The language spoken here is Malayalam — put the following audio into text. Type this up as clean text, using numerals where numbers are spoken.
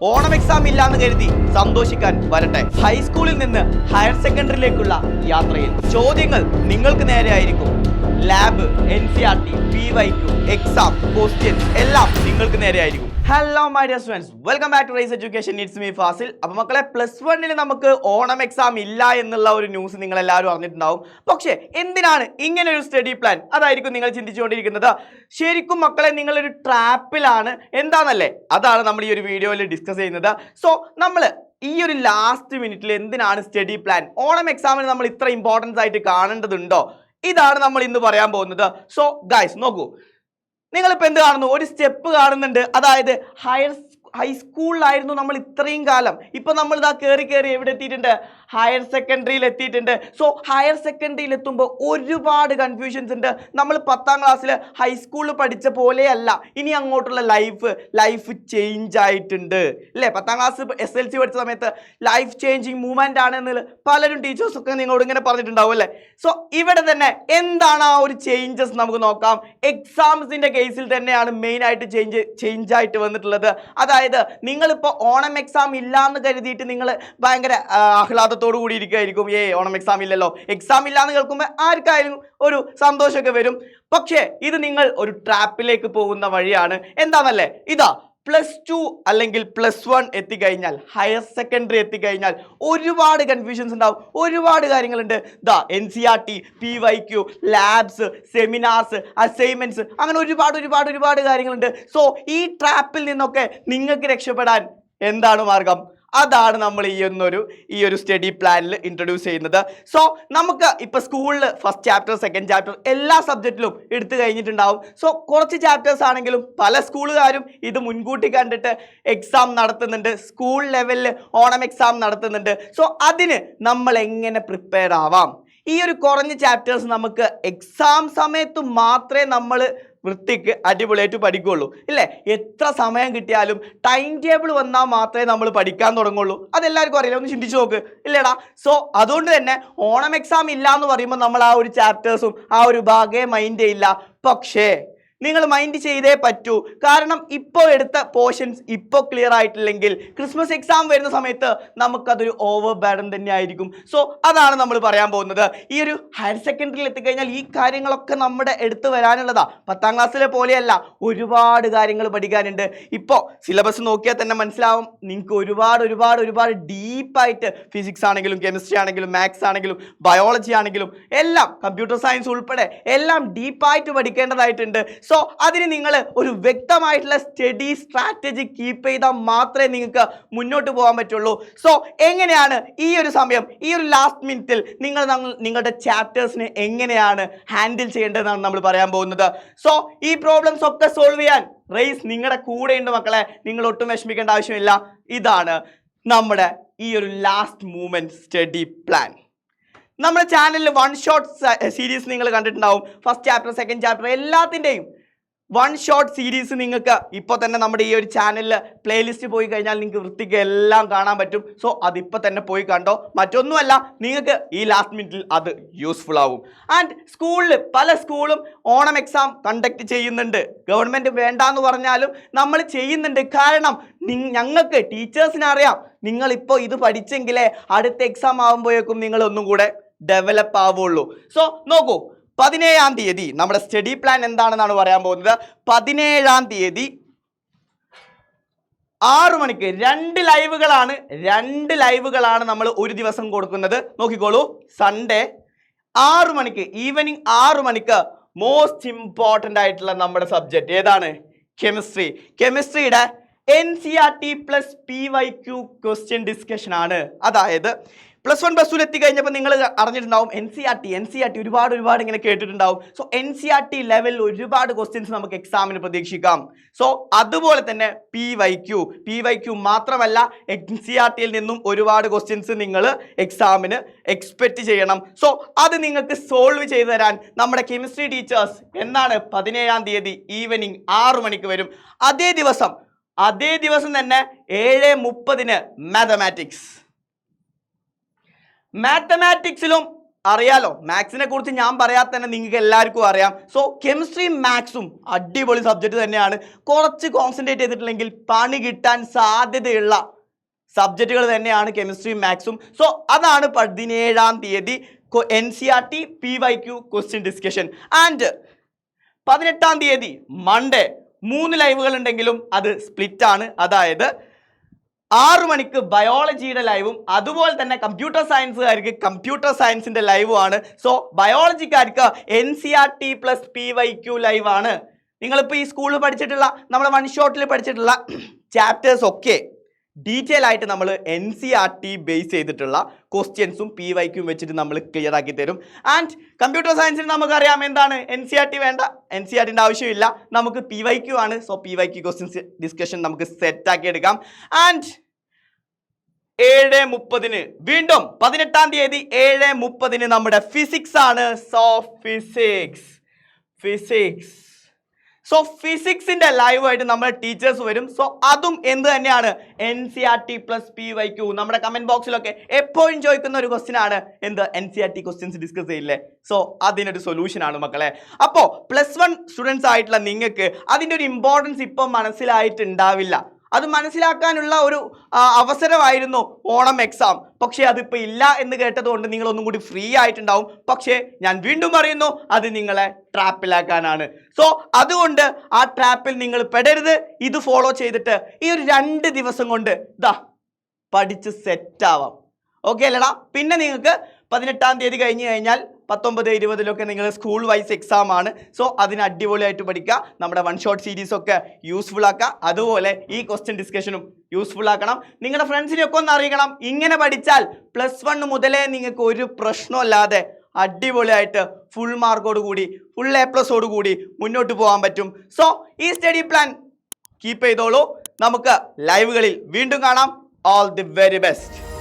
ഓണം എക്സാം ഇല്ലാന്ന് കരുതി സന്തോഷിക്കാൻ വരട്ടെ. ഹൈസ്കൂളിൽ നിന്ന് ഹയർ സെക്കൻഡറിയിലേക്കുള്ള യാത്രയിൽ ചോദ്യങ്ങൾ നിങ്ങൾക്ക് നേരെ ആയിരിക്കും. Lab, NCERT, PYQ, exam, questions എല്ലാം നിങ്ങൾക്ക് നേരെ ആയിരിക്കും. Hello my dear students, welcome back to Rise education. It's me Fazil. അപ്പോൾ മക്കളെ, +1 നമുക്ക് ഓണം എക്സാം ഇല്ല എന്നുള്ള ഒരു ന്യൂസ് നിങ്ങൾ എല്ലാവരും അറിഞ്ഞിട്ടുണ്ടാവും. പക്ഷേ എന്തിനാണ് ഇങ്ങനെ ഒരു സ്റ്റഡി പ്ലാൻ? അതായിരിക്കും നിങ്ങൾ ചിന്തിച്ചുകൊണ്ടിരിക്കുന്നത്. ശരിക്കും മക്കളെ, നിങ്ങളൊരു ട്രാപ്പിലാണ്. എന്താണെന്നല്ലേ, അതാണ് നമ്മൾ ഈ ഒരു വീഡിയോയിൽ ഡിസ്കസ് ചെയ്യുന്നത്. സോ നമ്മൾ ഈ ഒരു ലാസ്റ്റ് മിനിറ്റിൽ എന്തിനാണ് സ്റ്റഡി പ്ലാൻ? ഓണം എക്സാമിന് നമ്മൾ ഇത്ര ഇമ്പോർട്ടൻസ് ആയിട്ട് കാണേണ്ടതുണ്ടോ? ഇതാണ് നമ്മൾ ഇന്ന് പറയാൻ പോകുന്നത്. സോ ഗൈസ്, നോക്കൂ, നിങ്ങളിപ്പോൾ എന്ത് കാണുന്നു? ഒരു സ്റ്റെപ്പ് കാണുന്നുണ്ട്. അതായത് ഹൈസ്കൂളിലായിരുന്നു നമ്മൾ ഇത്രയും കാലം. ഇപ്പൊ നമ്മൾ ഇതാ കയറി എവിടെ എത്തിയിട്ടുണ്ട്? ഹയർ സെക്കൻഡറിയിൽ എത്തിയിട്ടുണ്ട്. സോ ഹയർ സെക്കൻഡറിയിൽ എത്തുമ്പോൾ ഒരുപാട് കൺഫ്യൂഷൻസ് ഉണ്ട്. നമ്മൾ 10ാം ക്ലാസ്സിൽ ഹൈസ്കൂളിൽ പഠിച്ച പോലെയല്ല ഇനി അങ്ങോട്ടുള്ള ലൈഫ് ചേഞ്ച് ആയിട്ടുണ്ട് അല്ലേ? 10ാം ക്ലാസ് SLC പഠിച്ച സമയത്ത് ലൈഫ് ചേഞ്ചിങ് മൂവ്മെന്റ് ആണ് എന്ന് പലരും ടീച്ചേഴ്സ് ഒക്കെ നിങ്ങളോട് ഇങ്ങനെ പറഞ്ഞിട്ടുണ്ടാവും അല്ലേ? സോ ഇവിടെ തന്നെ എന്താണ് ആ ഒരു ചേഞ്ചസ് നമുക്ക് നോക്കാം. എക്സാംസിന്റെ കേസിൽ തന്നെയാണ് മെയിൻ ആയിട്ട് ചേഞ്ച് ആയിട്ട് വന്നിട്ടുള്ളത്. അതായത് നിങ്ങളിപ്പോൾ ഓണം എക്സാം ഇല്ലാന്ന് കരുതിയിട്ട് നിങ്ങൾ ഭയങ്കര ആഹ്ലാദത്തോടു കൂടി ഇരിക്കുകയായിരിക്കും. ഓണം എക്സാം ഇല്ലല്ലോ. എക്സാം ഇല്ലാന്ന് കേൾക്കുമ്പോൾ ആർക്കായാലും ഒരു സന്തോഷമൊക്കെ വരും. പക്ഷേ ഇത് നിങ്ങൾ ഒരു ട്രാപ്പിലേക്ക് പോകുന്ന വഴിയാണ്. എന്താണെന്നല്ലേ, ഇതാ +2 അല്ലെങ്കിൽ +1 എത്തിക്കഴിഞ്ഞാൽ, ഹയർ സെക്കൻഡറി എത്തിക്കഴിഞ്ഞാൽ ഒരുപാട് കൺഫ്യൂഷൻസ് ഉണ്ടാവും. ഒരുപാട് കാര്യങ്ങളുണ്ട്. NCERT, PYQ, labs, seminars, assignments, അങ്ങനെ ഒരുപാട് കാര്യങ്ങളുണ്ട്. സോ ഈ ട്രാപ്പിൽ നിന്നൊക്കെ നിങ്ങൾക്ക് രക്ഷപ്പെടാൻ എന്താണ് മാർഗം? അതാണ് നമ്മൾ ഈ ഒരു സ്റ്റഡി പ്ലാനിൽ ഇൻട്രൊഡ്യൂസ് ചെയ്യുന്നത്. സോ നമുക്ക് ഇപ്പൊ സ്കൂളിൽ ഫസ്റ്റ് ചാപ്റ്റർ, സെക്കൻഡ് ചാപ്റ്റർ എല്ലാ സബ്ജക്റ്റിലും എടുത്തു കഴിഞ്ഞിട്ടുണ്ടാവും. സോ കുറച്ച് ചാപ്റ്റേഴ്സ് ആണെങ്കിലും പല സ്കൂളുകാരും ഇത് മുൻകൂട്ടി കണ്ടിട്ട് എക്സാം നടത്തുന്നുണ്ട്. സ്കൂൾ ലെവലിൽ ഓണം എക്സാം നടത്തുന്നുണ്ട്. സോ അതിന് നമ്മൾ എങ്ങനെ പ്രിപ്പയർ ആവാം? ഈ ഒരു കുറഞ്ഞ ചാപ്റ്റേഴ്സ് നമുക്ക് എക്സാം സമയത്ത് മാത്രമേ നമ്മൾ വൃത്തിക്ക് അടിപൊളിയായിട്ട് പഠിക്കുകയുള്ളൂ ഇല്ലേ? എത്ര സമയം കിട്ടിയാലും ടൈം ടേബിൾ വന്നാൽ മാത്രമേ നമ്മൾ പഠിക്കാൻ തുടങ്ങുള്ളൂ. അതെല്ലാവർക്കും അറിയില്ല. ഒന്ന് ചിന്തിച്ചു നോക്ക് ഇല്ലേടാ? സോ അതുകൊണ്ട് തന്നെ ഓണം എക്സാം ഇല്ല എന്ന് പറയുമ്പോൾ നമ്മൾ ആ ഒരു ചാപ്റ്റേഴ്സും ആ ഒരു ഭാഗേ മൈൻഡ് ചെയ്യില്ല. പക്ഷേ നിങ്ങൾ മൈൻഡ് ചെയ്തേ പറ്റൂ. കാരണം ഇപ്പോൾ എടുത്ത പോർഷൻസ് ഇപ്പോൾ ക്ലിയർ ആയിട്ടില്ലെങ്കിൽ ക്രിസ്മസ് എക്സാം വരുന്ന സമയത്ത് നമുക്കതൊരു ഓവർ ബർഡൻ തന്നെ ആയിരിക്കും. സോ അതാണ് നമ്മൾ പറയാൻ പോകുന്നത്. ഈ ഒരു ഹയർ സെക്കൻഡറിയിൽ എത്തിക്കഴിഞ്ഞാൽ ഈ കാര്യങ്ങളൊക്കെ നമ്മുടെ എടുത്ത് വരാനുള്ളതാ. 10ാം ക്ലാസ്സിലെ പോലെയല്ല, ഒരുപാട് കാര്യങ്ങൾ പഠിക്കാനുണ്ട്. ഇപ്പോൾ സിലബസ് നോക്കിയാൽ തന്നെ മനസ്സിലാവും നിങ്ങൾക്ക് ഒരുപാട് ഡീപ്പായിട്ട് ഫിസിക്സ് ആണെങ്കിലും കെമിസ്ട്രി ആണെങ്കിലും മാത്സ് ആണെങ്കിലും ബയോളജി ആണെങ്കിലും എല്ലാം, കമ്പ്യൂട്ടർ സയൻസ് ഉൾപ്പെടെ എല്ലാം ഡീപ്പായിട്ട് പഠിക്കേണ്ടതായിട്ടുണ്ട്. സോ അതിന് നിങ്ങൾ ഒരു വ്യക്തമായിട്ടുള്ള സ്റ്റഡി സ്ട്രാറ്റജി കീപ്പ് ചെയ്താൽ മാത്രമേ നിങ്ങൾക്ക് മുന്നോട്ട് പോകാൻ പറ്റുള്ളൂ. സോ എങ്ങനെയാണ് ഈ ഒരു സമയം, ഈ ഒരു ലാസ്റ്റ് മിനിറ്റിൽ നിങ്ങളുടെ ചാപ്റ്റേഴ്സിനെ എങ്ങനെയാണ് ഹാൻഡിൽ ചെയ്യേണ്ടതെന്നാണ് നമ്മൾ പറയാൻ പോകുന്നത്. സോ ഈ പ്രോബ്ലംസ് ഒക്കെ സോൾവ് ചെയ്യാൻ റൈസ് നിങ്ങളുടെ കൂടെയുണ്ട് മക്കളെ. നിങ്ങൾ ഒട്ടും വിഷമിക്കേണ്ട ആവശ്യമില്ല. ഇതാണ് നമ്മുടെ ഈ ഒരു ലാസ്റ്റ് മൂമെന്റ് സ്റ്റഡി പ്ലാൻ. നമ്മുടെ ചാനലിൽ 1 ഷോട്ട് സീരീസ് നിങ്ങൾ കണ്ടിട്ടുണ്ടാവും. ഫസ്റ്റ് ചാപ്റ്റർ, സെക്കൻഡ് ചാപ്റ്റർ എല്ലാത്തിൻ്റെയും 1 ഷോട്ട് സീരീസ് നിങ്ങൾക്ക് ഇപ്പോൾ തന്നെ നമ്മുടെ ഈ ഒരു ചാനലിൽ പ്ലേലിസ്റ്റ് പോയി കഴിഞ്ഞാൽ നിങ്ങൾക്ക് വൃത്തിക്ക് എല്ലാം കാണാൻ പറ്റും. സോ അതിപ്പോൾ തന്നെ പോയി കണ്ടോ. മറ്റൊന്നുമല്ല, നിങ്ങൾക്ക് ഈ ലാസ്റ്റ് മിനിറ്റിൽ അത് യൂസ്ഫുൾ ആവും. ആൻഡ് പല സ്കൂളും ഓണം എക്സാം കണ്ടക്ട് ചെയ്യുന്നുണ്ട്. ഗവൺമെൻറ് വേണ്ടാന്ന് പറഞ്ഞാലും നമ്മൾ ചെയ്യുന്നുണ്ട്. കാരണം ഞങ്ങൾക്ക് ടീച്ചേഴ്സിന് അറിയാം നിങ്ങളിപ്പോൾ ഇത് പഠിച്ചെങ്കിലേ അടുത്ത എക്സാം ആകുമ്പോഴേക്കും നിങ്ങൾ ഒന്നും കൂടെ ഡെവലപ്പ് ആവുള്ളൂ. സോ നോക്കൂ, 17ാം തീയതി നമ്മുടെ സ്റ്റഡി പ്ലാൻ എന്താണെന്നാണ് പറയാൻ പോകുന്നത്. 17ാം തീയതി 6 മണിക്ക് 2 ലൈവുകളാണ് നമ്മൾ ഒരു ദിവസം കൊടുക്കുന്നത്. നോക്കിക്കോളൂ, സൺഡേ 6 മണിക്ക്, ഈവനിങ് 6 മണിക്ക് മോസ്റ്റ് ഇമ്പോർട്ടൻ്റ് ആയിട്ടുള്ള നമ്മുടെ സബ്ജക്റ്റ് ഏതാണ്? കെമിസ്ട്രിയുടെ NCERT + PYQ ക്വസ്റ്റ്യൻ ഡിസ്കഷൻ ആണ്. അതായത് +1 +2 എത്തിക്കഴിഞ്ഞപ്പോൾ നിങ്ങൾ അറിഞ്ഞിട്ടുണ്ടാവും NCERT ഒരുപാട് ഇങ്ങനെ കേട്ടിട്ടുണ്ടാവും. സോ NCERT ലെവലിൽ ഒരുപാട് ക്വസ്റ്റ്യൻസ് നമുക്ക് എക്സാമിന് പ്രതീക്ഷിക്കാം. സോ അതുപോലെ തന്നെ PYQ മാത്രമല്ല, NCERTയിൽ നിന്നും ഒരുപാട് ക്വസ്റ്റ്യൻസ് നിങ്ങൾ എക്സാമിന് എക്സ്പെക്റ്റ് ചെയ്യണം. സോ അത് നിങ്ങൾക്ക് സോൾവ് ചെയ്തു തരാൻ നമ്മുടെ കെമിസ്ട്രി ടീച്ചേഴ്സ് എന്നാണ് 17ാം തീയതി ഈവനിങ് 6 മണിക്ക് വരും. അതേ ദിവസം തന്നെ 7:30 മാത്തമാറ്റിക്സിലും അറിയാലോ, മാത്സിനെ കുറിച്ച് ഞാൻ പറയാതെ തന്നെ നിങ്ങൾക്ക് എല്ലാവർക്കും അറിയാം. സോ കെമിസ്ട്രി മാത്സും അടിപൊളി സബ്ജക്റ്റ് തന്നെയാണ്. കുറച്ച് കോൺസെൻട്രേറ്റ് ചെയ്തിട്ടില്ലെങ്കിൽ പണി കിട്ടാൻ സാധ്യതയുള്ള സബ്ജക്റ്റുകൾ തന്നെയാണ് കെമിസ്ട്രി മാത്സും. സോ അതാണ് 17-ാം തീയതി NCERT PYQ question discussion. And 18-ാം തീയതി മൺഡേ 3 ലൈവുകൾ ഉണ്ടെങ്കിലും അത് സ്പ്ലിറ്റ് ആണ്. അതായത് 6 മണിക്ക് ബയോളജിയുടെ ലൈവും അതുപോലെ തന്നെ കമ്പ്യൂട്ടർ സയൻസുകാർക്ക് കമ്പ്യൂട്ടർ സയൻസിന്റെ ലൈവും ആണ്. സോ ബയോളജിക്കാർക്ക് NCERT പ്ലസ് PYQ ലൈവ് ആണ്. നിങ്ങളിപ്പോൾ ഈ സ്കൂളിൽ പഠിച്ചിട്ടുള്ള നമ്മുടെ വൺ ഷോട്ടിൽ പഠിച്ചിട്ടുള്ള ചാപ്റ്റേഴ്സ് ഒക്കെ ഡീറ്റെയിൽ ആയിട്ട് നമ്മൾ NCERT ബേസ് ചെയ്തിട്ടുള്ള ക്വസ്റ്റ്യൻസും PYQ വെച്ചിട്ട് നമ്മൾ ക്ലിയർ ആക്കി തരും. ആൻഡ് കമ്പ്യൂട്ടർ സയൻസിന് നമുക്കറിയാം എന്താണ് NCERT വേണ്ട, NCERTന്റെ ആവശ്യമില്ല, നമുക്ക് PYQ ആണ്. സോ PYQ ക്വസ്റ്റ്യൻസ് ഡിസ്കഷൻ നമുക്ക് സെറ്റ് ആക്കി എടുക്കാം. ആൻഡ് 7:30 വീണ്ടും 18-ാം തീയതി 7:30 നമ്മുടെ ഫിസിക്സ് ആണ്. സോ ഫിസിക്സ് സോ ഫിസിക്സിന്റെ ലൈവ് ആയിട്ട് നമ്മുടെ ടീച്ചേഴ്സ് വരും. സോ അതും എന്ത് തന്നെയാണ് NCERT പ്ലസ് PYQ. നമ്മുടെ കമന്റ് ബോക്സിലൊക്കെ എപ്പോഴും ചോദിക്കുന്ന ഒരു ക്വസ്റ്റ്യൻ ആണ്, എന്ത് NCERT ക്വസ്റ്റ്യൻസ് ഡിസ്കസ് ചെയ്യില്ലേ. സോ അതിനൊരു സൊല്യൂഷൻ ആണ് മക്കളെ. അപ്പോൾ +1 സ്റ്റുഡൻസ് ആയിട്ടുള്ള നിങ്ങൾക്ക് അതിൻ്റെ ഒരു ഇമ്പോർട്ടൻസ് ഇപ്പം മനസ്സിലായിട്ടുണ്ടാവില്ല. അത് മനസ്സിലാക്കാനുള്ള ഒരു അവസരമായിരുന്നു ഓണം എക്സാം. പക്ഷേ അതിപ്പോൾ ഇല്ല എന്ന് കേട്ടതുകൊണ്ട് നിങ്ങളൊന്നും കൂടി ഫ്രീ ആയിട്ടുണ്ടാവും. പക്ഷേ ഞാൻ വീണ്ടും പറയുന്നു, അത് നിങ്ങളെ ട്രാപ്പിലാക്കാനാണ്. സോ അതുകൊണ്ട് ആ ട്രാപ്പിൽ നിങ്ങൾ പെടരുത്. ഇത് ഫോളോ ചെയ്തിട്ട് ഈ ഒരു 2 ദിവസം കൊണ്ട് പഠിച്ച് സെറ്റാവാം. ഓക്കെ അല്ലടാ? പിന്നെ നിങ്ങൾക്ക് 18-ാം തീയതി കഴിഞ്ഞ് കഴിഞ്ഞാൽ 19-20 നിങ്ങൾ സ്കൂൾ വൈസ് എക്സാം ആണ്. സോ അതിന് അടിപൊളിയായിട്ട് പഠിക്കുക. നമ്മുടെ വൺ ഷോട്ട് സീരീസ് ഒക്കെ യൂസ്ഫുൾ ആക്കുക. അതുപോലെ ഈ ക്വസ്റ്റ്യൻ ഡിസ്കഷനും യൂസ്ഫുൾ ആക്കണം. നിങ്ങളുടെ ഫ്രണ്ട്സിനെയൊക്കെ ഒന്ന് അറിയിക്കണം. ഇങ്ങനെ പഠിച്ചാൽ +1 മുതലേ നിങ്ങൾക്ക് ഒരു പ്രശ്നമില്ലാതെ അടിപൊളിയായിട്ട് ഫുൾ മാർക്കോട് കൂടി ഫുൾ A+ കൂടി മുന്നോട്ട് പോകാൻ പറ്റും. സോ ഈ സ്റ്റഡി പ്ലാൻ കീപ്പ് ചെയ്തോളൂ. നമുക്ക് ലൈവുകളിൽ വീണ്ടും കാണാം. All the very best.